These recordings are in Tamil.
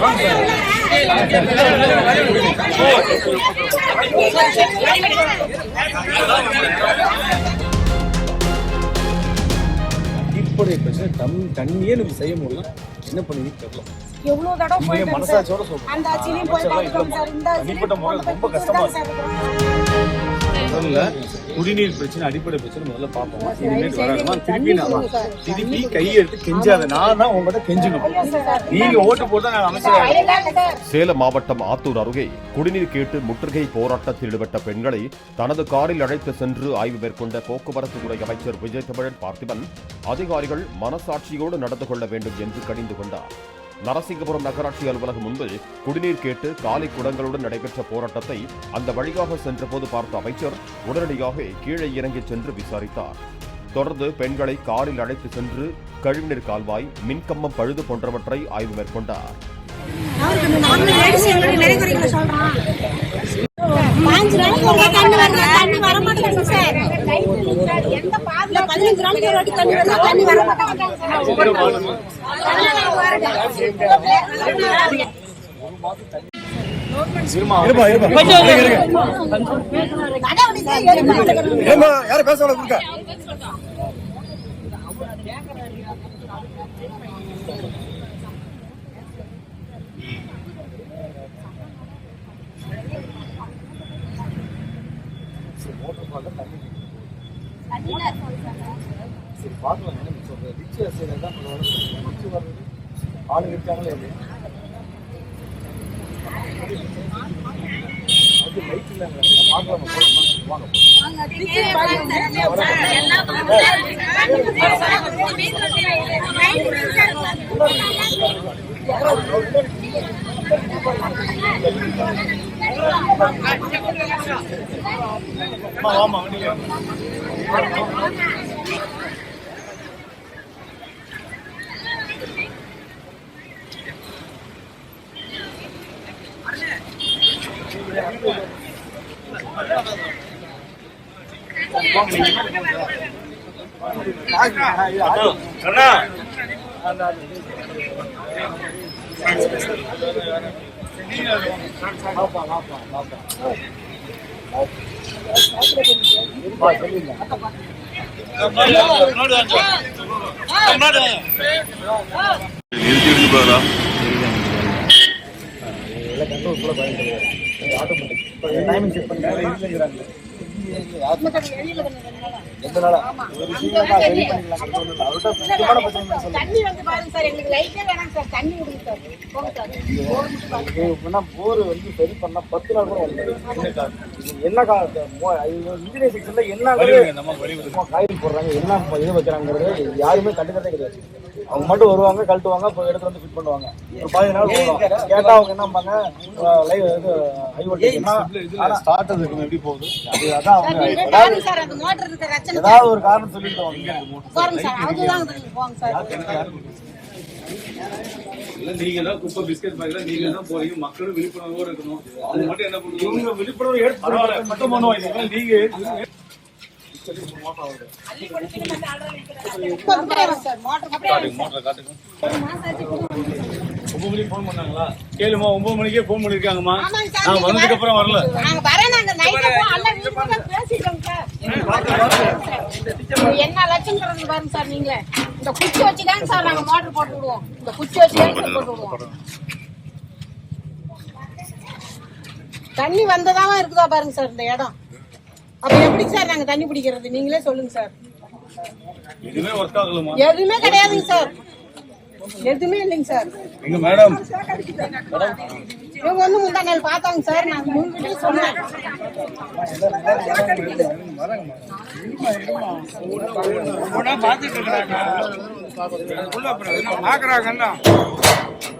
அடிப்படை பிரச்சனை தண்ணியே நம்ம செய்ய முடியும். என்ன பண்ணுவீங்க தெரியல. எவ்வளவு தடவை போயிட்டு மனசாட்சியோட சொல்றேன். அந்த ஆட்சியிலையும் போய் பார்த்துட்டோம் சார். இந்த ஆட்சியிலையும் ரொம்ப கஷ்டமா இருக்கு. முதல்ல குடிநீர் பிரச்சனை அடிப்படை பிரச்சனை முதல்ல பார்ப்போம். இனிமேல் வராதுமா திருப்பி கையெடுத்து கெஞ்சாத. நான் தான் உங்கள்கிட்ட கெஞ்சணும். நீங்க ஓட்டு போட்டு நான் அமைச்சர். சேலம் மாவட்டம் ஆத்தூர் அருகே குடிநீர் கேட்டு முற்றுகை போராட்டத்தில் ஈடுபட்ட பெண்களை தனது காரில் அழைத்து சென்று ஆய்வு மேற்கொண்ட போக்குவரத்து துறை அமைச்சர் விஜய் தமிழன் பார்த்திபன் அதிகாரிகள் மனசாட்சியோடு நடந்து கொள்ள வேண்டும் என்று கடிந்து கொண்டார். நரசிங்கபுரம் நகராட்சி அலுவலகம் முன்பு குடிநீர் கேட்டு காலி குடங்களுடன் நடைபெற்ற போராட்டத்தை அந்த வழியாக சென்றபோது பார்த்த அமைச்சர் உடனடியாக கீழே இறங்கி சென்று விசாரித்தார். தொடர்ந்து பெண்களை காரில் அழைத்து சென்று கழிவுநீர் கால்வாய், மின்கம்பம் பழுது போன்றவற்றை ஆய்வு மேற்கொண்டார். ஆளு இருக்காங்களே அது லைட் இல்லைங்க. ஆமா போர் வந்து சரி பண்ணா 10 நாள் கூட என்ன இன்ஜினியர் செக்ஷன்ல என்ன காயில் போடுறாங்க, என்ன இது வைக்கிறாங்கிறது யாருமே கண்டுக்கிறதே கிடையாது. அவங்க மட்டும் வருவாங்க, கழட்டுவாங்க, இப்போ இடத்துல வந்து ஃபிட் பண்ணுவாங்க. ஒரு 15 நாள் போடுவாங்க. கேட்டா அவங்க என்ன பண்ணாங்க, லைவ் இது ஹை வோல்டேஜ் ஸ்டார்டர் இருக்கும், எப்படி போகுது அது அதான் அவங்க ஏதாவது ஒரு காரணம் சொல்லிட்டு நீங்க தான் குப்பை பிஸ்கட் பாக்கல, நீங்க தான் போறீங்க. மக்களும் விழிப்புணர்வோடு இருக்கணும். அவங்க மட்டும் என்ன பண்ணுவோம், இவங்க விழிப்புணர்வு எடுத்து மட்டும் பண்ணுவாங்க. நீங்க போன் பண்ணாங்களா? கேளுமா, 9 மணிக்கே போன் பண்ணிருக்காங்கம்மா. நான் வந்ததுக்கு அப்புறம் வரல. என்ன லட்சம் பாருங்க சார். நீங்க இந்த குச்சி வச்சுதாங்க சார் நாங்க மோட்டர் போட்டு விடுவோம். இந்த குச்சி வச்சுதான் போட்டு விடுவோம். தண்ணி வந்ததாவா இருக்குதா பாருங்க சார் இந்த இடம். அப்ப எப்படி சார் நாங்க தண்ணி பிடிக்கிறது, நீங்களே சொல்லுங்க சார். எதுவுமே ஒர்க் ஆகலமா? எதுவுமே கிடையாதுங்க சார், எதுவுமே இல்லைங்க சார். எங்க மேடம் இவங்க வந்து முந்தா நாள் பார்த்தாங்க சார். நான் முன்கிட்டே சொன்னேன்.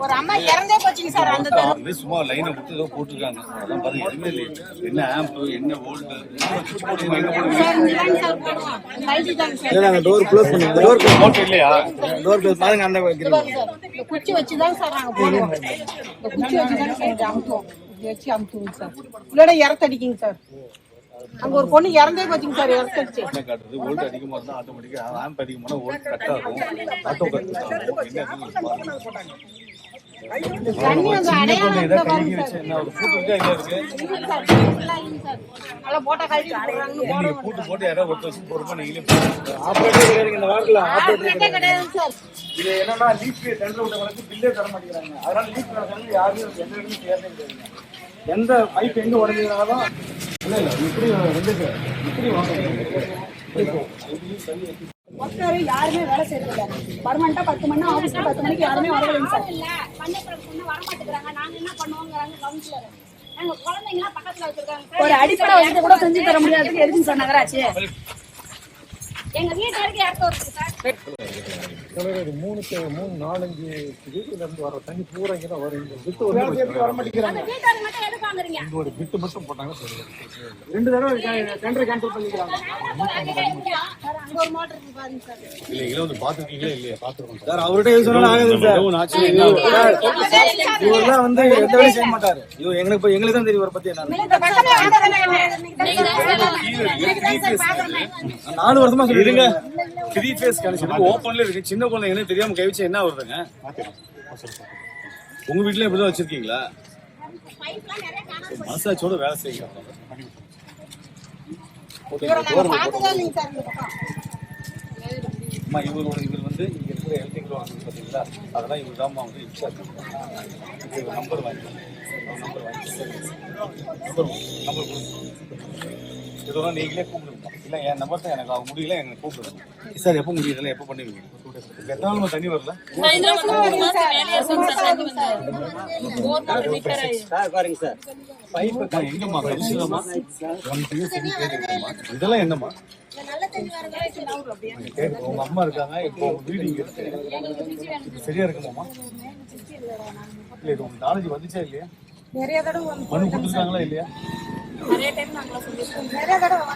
ஒரு அம்மா இறந்தே போச்சுங்க சார். அந்த சும்மா லைனை கொடுத்து ஏதோ போட்டுருக்காங்க. அதெல்லாம் பாருங்க, எதுவுமே இல்லை. என்ன ஆம்ப், என்ன வோல்ட், டோர் க்ளோஸ் பண்ணுங்க. டோர் க்ளோஸ் இல்லையா? டோர் க்ளோஸ் பாருங்க. அந்த குச்சி வச்சுதான் சார் நாங்க போடுவோம். இந்த குச்சி வச்சுதான் சார் அமுத்துவோம். வச்சு அமுத்துவோம் சார். இதோட இறத்தடிக்குங்க சார். அங்க ஒரு பொண்ணு இறந்தே போச்சுங்க சார், இறந்துச்சு. என்ன காட்டுறது, வோல்ட் அதிகமா இருந்தா ஆட்டோமேட்டிக்கா ஆம்ப் அதிகமான வோல்ட் கட் ஆகும், ஆட்டோ கட் ஆகும். தண்ணி வந்து அடையாளம் ஏதாவது கழுவி வச்சு என்ன ஒரு பூட்டு இருக்கா இல்ல இருக்கு, இல்ல சார், நல்லா போட்டா கழிச்சு போடுறாங்க. நீங்க பூட்டு போட்டு யாராவது ஒருத்தர் பொறுப்பா நீங்களே ஆப்ரேட்டர் கிடையாது இந்த வாரத்தில். ஆப்ரேட்டே கிடையாது சார். இது என்னன்னா லீக் டெண்டர் விட்டவங்களுக்கு பில்லே தர மாட்டேங்கிறாங்க. அதனால லீக் நடக்கிறது யாருமே எந்த இடத்துலையும் சேர்ந்தே கிடையாது. எந்த பைப் எங்க உடஞ்சதுனாலும் இல்ல இப்படி இப்படி ஒருத்தர் யாருமே வேலை செய்யறதில்ல. பர்மனண்டா 10 மணி ஆஃபீஸ்க்கு 10 மணிக்கு யாருமே வரலைங்க சார். இல்ல பண்ணைப்புறம் பொண்ணு வர மாட்டேங்கிறாங்க. நாங்க என்ன பண்ணுவோங்கிறாங்க கவுன்சிலர். நாங்க குழந்தைங்களா பக்கத்துல வச்சிருக்காங்க. ஒரு அடிப்படை வசதி கூட செஞ்சு தர முடியாது. எதுக்கு சார் நகராட்சி? எங்க வீட்டு வரைக்கும் ஏற்க வருது சார். 3-4-5 வீட்டுல இருந்து வர தண்ணி பூரா இங்க தான் வரும். விட்டு வர அந்த மாட்டேங்கிறாங்க. வீட்டாரு மட்டும் எதுக்கு வாங்குறீங்க? ஒரு பிட்டு மட்டும் போட்டாங்க. 2 தடவை டெண்டர் கேன்சல் பண்ணிக்கிறாங்க. சார் அங்க ஒரு மோட்டர் இருக்கு பாருங்க சார். இல்ல வந்து பாத்துருக்கீங்களா இல்லையா? பாத்துருக்கோம் சார் அவர்கிட்ட எது சொன்னாலும் ஆகாது சார். இவரெல்லாம் வந்து எந்த வேலையும் செய்ய மாட்டாரு. எங்களுக்கு தான் தெரியும் இவரை பத்தி என்ன. இந்த பக்கமே வந்ததானே இன்னைக்கு தான் சார் பாக்குறேன். 4 வருஷமா இருங்க. 3 ஃபேஸ் கனெக்ஷன் ஓபன்ல இருக்கு. சின்ன குழந்தை என்ன தெரியாம கை வச்சு என்ன வருதுங்க? உங்க வீட்ல இப்படிதான் வச்சிருக்கீங்களா? பைப்லாம் நிறைய காணாம மனசாட்சியோட வேலை செய்யுங்க. இவரை நாங்க பார்த்ததே இல்லைங்க சார் இந்த பக்கம். அம்மா இவர் வந்து இங்க இருக்கிற எலக்ட்ரிக் ஆஃபீஸ் பாத்தீங்களா, அதெல்லாம் இவர் தான் வந்து இன்சார்ஜ். இவர் நம்பர் வாங்கி இதெல்லாம் நீங்களே கூப்பிடுங்க. இல்ல என் நம்பர் தான் எனக்கு முடியல, எனக்கு கூப்பிடுங்க சார். எப்போ முடியுதுல, எப்போ பண்ணுவீங்க? எத்தனை நாள் தண்ணி வரல? எங்கம்மா கரிசலமா இதெல்லாம் என்னம்மா? உங்க அம்மா இருக்காங்க, இப்போ வீடு இங்க இருக்கு, சரியா இருக்குமாம்மா? இல்ல இது உங்க நாலேஜ் வந்துச்சா இல்லையா? நிறைய தடவை மனு கொடுத்துருக்காங்களா இல்லையா? நிறைய டைம் நாங்கள சொல்லிருக்கோம். நிறைய தடவை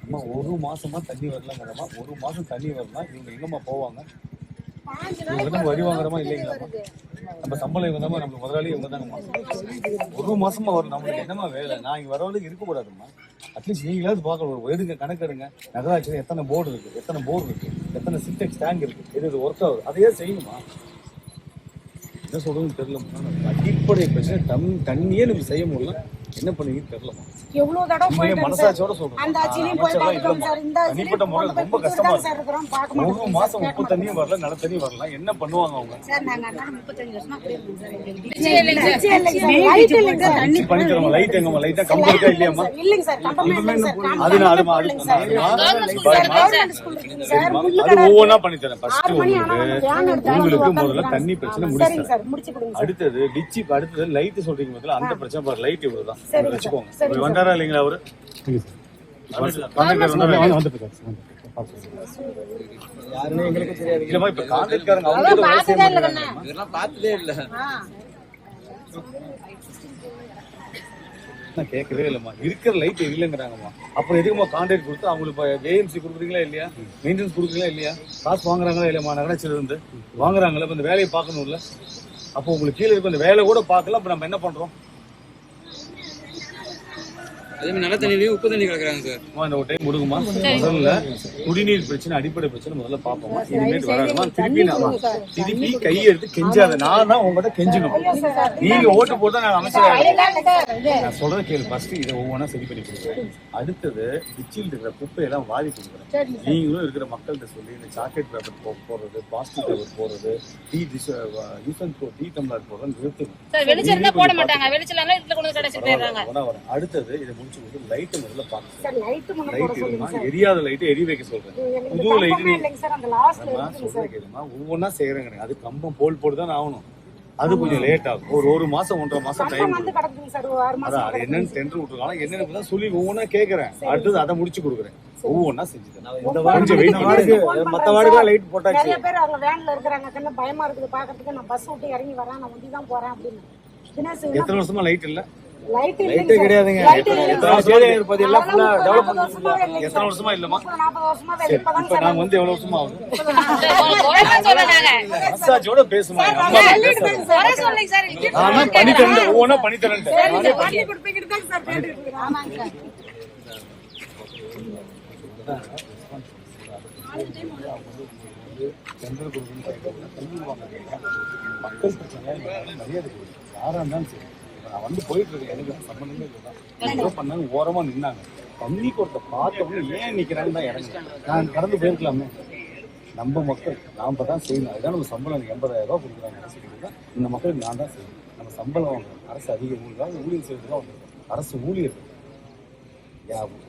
அம்மா 1 மாசமா தண்ணி வரலங்கம்மா. 1 மாசம் தண்ணி வரலாம், இவங்க எங்கம்மா போவாங்க? இவங்க வரி வாங்குறமா இல்லைங்களாம்மா? நம்ம சம்பளம் இவங்க தான், நம்ம முதலாளி இவங்க தாங்கம்மா. 1 மாசமா வரும், நம்மளுக்கு என்னம்மா வேலை? நான் இங்க வரவழைக்கு இருக்கக்கூடாதும்மா. அட்லீஸ்ட் நீங்களாவது பார்க்கணும். எடுங்க கணக்கு எடுங்க. நகராட்சியில் எத்தனை போர்டு இருக்கு, எத்தனை போர் இருக்கு, எத்தனை சின்டெக்ஸ் டேங்க் இருக்கு, எது ஒர்க் ஆகுது, அதையே செய்யணுமா? என்ன சொல்றதுன்னு தெரியலம்மா. அடிப்படை பிரச்சனை தண்ணியே நம்ம செய்ய முடியல. என்ன பண்ணுவீங்கன்னு தெரியலம்மா. எவ்வளவு தடவை போயிட்டோம் மனசாட்சியோட சொல்றேன். அந்த ஆட்சியிலையும் போய் பார்த்துட்டோம் சார். இந்த தனிப்பட்ட முறையில் ரொம்ப கஷ்டமா சார் இருக்கிறோம். பார்க்க இருக்கு. மாட்டோம் 1 மாசம் உப்பு தண்ணியும் வரல, நல்ல தண்ணியும் வரல. என்ன பண்ணுவாங்க அவங்க? சார். நாங்க அண்ணா 35 வருஷமா போயிருக்கோம் சார். லைட் இல்லைங்க சார். தண்ணி பண்ணி தரோம். லைட் எங்கம்மா? லைட்டா கம்பி இருக்கா இல்லையாம்மா? இல்லைங்க சார். கம்பமே இல்லைங்க சார். அது கவர்மெண்ட் ஸ்கூல் இருக்குங்க சார். அது ஒவ்வொன்றா பண்ணி தரேன். ஃபர்ஸ்ட் 6 மணி ஆனா வேன் எடுத்து உங்களுக்கு முதல்ல தண்ணி பிரச்சனை சரிங்க முடிச்சு சார். முடிச்சு கொடுங்க சார். அடுத்தது டிச்சி, அடுத்தது லைட் சொல்றீங்க முதல்ல. அந்த பிரச்சனை பாரு, லைட் இவ்வளவுதான் சரிங்க வச்சுக்கோங்க. சார். இப்படி வந்தாரா இல்லைங்களா அவரு? யாருமே எங்களுக்கு தெரியாது. இல்லம்மா, இப்ப கான்ட்ராக்ட்காரங்க அவங்க அதான் பார்த்ததே இல்ல கண்ணா. இதெல்லாம் பார்த்ததே இல்ல. நான் கேட்கவே இல்லம்மா. இருக்கிற லைட் இல்லைங்கிறாங்கம்மா. அப்புறம் எதுக்குமா கான்ட்ராக்ட் கொடுத்து அவங்களுக்கு ஏஎம்சி கொடுக்குறீங்களா இல்லையா? மெயின்டெனன்ஸ் கொடுக்குறீங்களா இல்லையா? காசு வாங்குறாங்களா இல்லையாம்மா? நகராட்சியில இருந்து வாங்குறாங்களா? இப்ப இந்த வேலையை பார்க்கணும்ல. அப்போ உங்களுக்கு கீழே இருக்க இந்த வேலை கூட பார்க்கல. அப்ப நம்ம என்ன பண்றோம்? அதே மாதிரி நல்ல தண்ணியிலயும் உப்பு தண்ணி கலக்குறாங்க சார். இந்த ஒரு டைம் கொடுக்குமா? முதல்ல குடிநீர் பிரச்சனை, அடிப்படை பிரச்சனை முதல்ல பாப்போம். இனிமேல் வராதுமா. திருப்பி கையை எடுத்து கெஞ்சாத. நான் தான் உங்ககிட்ட கெஞ்சணும். நீங்க ஓட்டு போட்டா நான் அமைச்சர். நான் சொல்றத கேளு. ஃபர்ஸ்ட் இதை ஒவ்வொன்றா சரி பண்ணி கொடுக்குறேன். அடுத்தது டிச்சில் இருக்கிற குப்பையெல்லாம் வாரி கொடுக்குறேன். நீங்களும் இருக்கிற மக்கள்கிட்ட சொல்லி இந்த சாக்லேட் பேப்பர் போடுறது, பிளாஸ்டிக் பேப்பர் போடுறது, டீ டம்ளர் போடுறது நிறுத்துங்க. அடுத்தது இதை முடிச்சு கொடுத்து லைட் முதல்ல பாருங்க. சார் லைட் முன்ன லைட் இருமா, எரியாத லைட் எரி வைக்க சொல்றேன். புது லைட் இல்லைங்க சார். அந்த லாஸ்ட்ல சொல்றேன் கேளுமா. ஒவ்வொன்னா செய்யறேங்க. அது கம்பம் போல் போட்டு தான் ஆகணும். அது கொஞ்சம் லேட் ஆகும். ஒரு மாசம் 1.5 மாசம் டைம். வந்து கடக்குங்க சார். 6 மாசம் அதான் அது என்னன்னு டெண்டர் விட்டுருக்காங்க. என்னன்னு தான் சொல்லி ஒவ்வொன்னா கேட்கறேன். அடுத்தது அதை முடிச்சு கொடுக்குறேன். ஒவ்வொன்னா செஞ்சுட்டேன். இந்த வார்டுக்கு மத்த வார்டுக்கு லைட் போட்டாச்சு. நிறைய பேர் அவங்க வேன்ல இருக்காங்க. கண்ணு பயமா இருக்குது பாக்கிறதுக்கு. நான் பஸ் விட்டு இறங்கி வரேன், நான் ஒண்டி தான் போறேன் அப்படின்னு. எத்தனை வருஷமா லைட் இல்ல? லைட்டே கிடையாதுங்க. எத்தனை சேவையர் பகுதியெல்லாம் ஃபுல்லா டெவலப் பண்ணிருக்காங்க. எத்தனை வருஷமா இல்லம்மா? சரி, இப்ப நாங்க வந்து எவ்வளவு வருஷமா ஆகுது? மனசாட்சியோட பேசுமா? ஆனா பண்ணி தரேன், ஒவ்வொன்னா பண்ணி தரேன். மக்கள் பிரச்சனை மரியாதை யாரா இருந்தாலும் சரி. நான் வந்து போயிட்டு இருக்கேன், எனக்கு சம்பந்தமே இல்லை. பண்ணாங்க, ஓரமா நின்னாங்க. தண்ணி கொடுத்த பார்த்தவங்க ஏன் நிக்கிறாங்கன்னு தான் இறங்க. நான் கடந்து போயிருக்கலாமே. நம்ம மக்கள் நாம தான் செய்யணும். அதுதான் நம்ம சம்பளம். எனக்கு 80,000 ரூபாய் கொடுக்குறாங்க அரசு கொடுக்குறேன். இந்த மக்களுக்கு நான் தான் செய்யணும். நம்ம சம்பளம் வாங்கணும். அரசு அதிகாரிகள் ஊழியர் செய்யறதுலாம் வந்துருக்கோம். அரசு ஊழியர்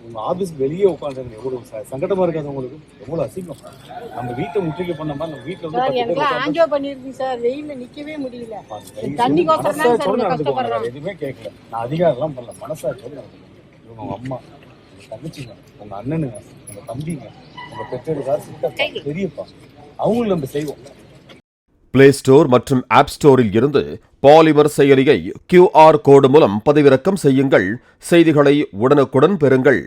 உங்க ஆபீஸ்க்கு வெளியே உட்காந்துருங்க. எவ்வளவு சங்கடமா இருக்காது உங்களுக்கு? எவ்வளவு அசிங்கம். நம்ம வீட்டை முற்றுகை பண்ண மாதிரி நம்ம வீட்டுல வந்து எதுவுமே கேட்கல. நான் அதிகாரம் பண்ணல. மனசாட்சியோட நடந்துக்கணும். இவங்க உங்க அம்மா, உங்க தங்கச்சிங்க, உங்க அண்ணனுங்க, உங்க தம்பிங்க, உங்க பெற்றோர்கள், சித்தப்பா, பெரியப்பா, அவங்களும் நம்ம செய்வோம். பிளே ஸ்டோர் மற்றும் ஆப் ஸ்டோரில் இருந்து பாலிமர் செயலியை QR கோடு மூலம் பதிவிறக்கம் செய்யுங்கள். செய்திகளை உடனுக்குடன் பெறுங்கள்.